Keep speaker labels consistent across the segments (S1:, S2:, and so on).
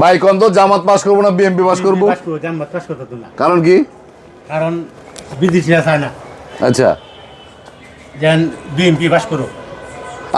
S1: ভাই কোন তো জামাত পাস করবো না বিএমপি পাস করবো?
S2: জামাত পাস করতে না।
S1: কারণ কি?
S2: কারণ বিদেশিরা চায় না
S1: আচ্ছা
S2: যেন বিএমপি পাস করো।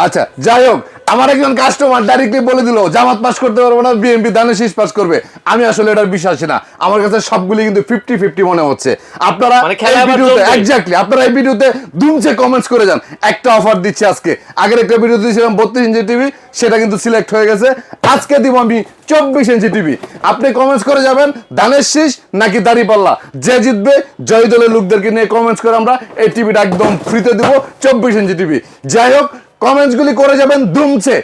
S1: আচ্ছা, যাই হোক, আমার একজন কাস্টমার ডাইরেক্টলি বলে দিল জামাত পাস করতে পারবো না, বিএনপি দানের শীষ পাস করবে। আমি আসলে এটার বিশ্বাসী না, আমার কাছে সবগুলি কিন্তু 50-50 মনে হচ্ছে। আপনারা এই ভিডিওতে এক্স্যাক্টলি আপনারা এই ভিডিওতে দুমছে কমেন্টস করে যান। একটা অফার দিচ্ছি আজকে, আগের একটা ভিডিও দিয়েছিলাম 32 ইঞ্চি টিভি, সেটা কিন্তু সিলেক্ট হয়ে গেছে। আজকে দিব আমি 24 ইঞ্চি টিভি। আপনি কমেন্টস করে যাবেন ধানের শীষ নাকি দাড়িপাল্লা, যে জিতবে জয় দলের লোকদেরকে নিয়ে কমেন্টস করে আমরা এই টিভিটা একদম ফ্রিতে দিব, 24 ইঞ্চি টিভি। যাই হোক, কমেন্টসগুলি করে যাবেন দুমছে।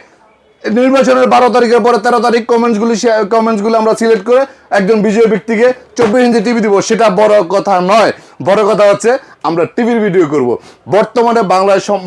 S1: নির্বাচনের 12 তারিখের পরে 13 তারিখ কমেন্টসগুলো আমরা সিলেক্ট করে একজন বিজয়ী ব্যক্তিকে 24 ইঞ্চি টিভি দিব। সেটা বড় কথা নয়, বড় কথা হচ্ছে আমরা টিভির ভিডিও করব। বর্তমানে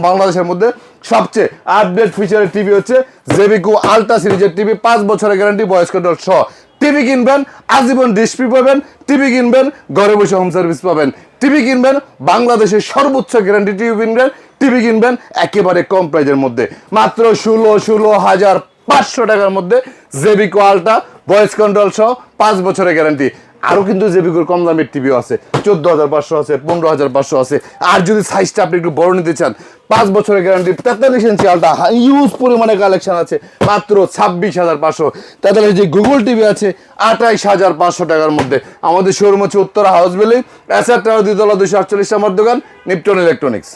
S1: বাংলাদেশের মধ্যে সবচেয়ে আপডেট ফিচারের টিভি হচ্ছে জেবিকো আলট্রা সিরিজের টিভি, 5 বছরের গ্যারান্টি, ভয়েস কন্ট্রোল সহ। টিভি কিনবেন আজীবন ডিশ ফ্রি পাবেন, টিভি কিনবেন ঘরে বসে হোম সার্ভিস পাবেন, টিভি কিনবেন বাংলাদেশের সর্বোচ্চ গ্যারান্টি টিভি কিনবেন, টিভি কিনবেন একেবারে কম প্রাইজের মধ্যে, মাত্র 16,500 টাকার মধ্যে জেবিকো আলট্রা ভয়েস কন্ট্রোল সহ 5 বছরের গ্যারান্টি। আরও কিন্তু জেবিকোর কম দামের টিভিও আছে, 14,500 আছে, 15,500 আছে। আর যদি সাইজটা আপনি একটু বড় নিতে চান, 5 বছরের গ্যারান্টি, 43 ইঞ্চি আলট্রা ইউজ পরিমাণে কালেকশন আছে মাত্র 26,500। তাহলে যে গুগল টিভি আছে 28,500 টাকার মধ্যে। আমাদের শোরুম হচ্ছে Uttara house building, SR tower 2 তলা 248 নম্বর দোকান, নিপটন ইলেকট্রনিক্স।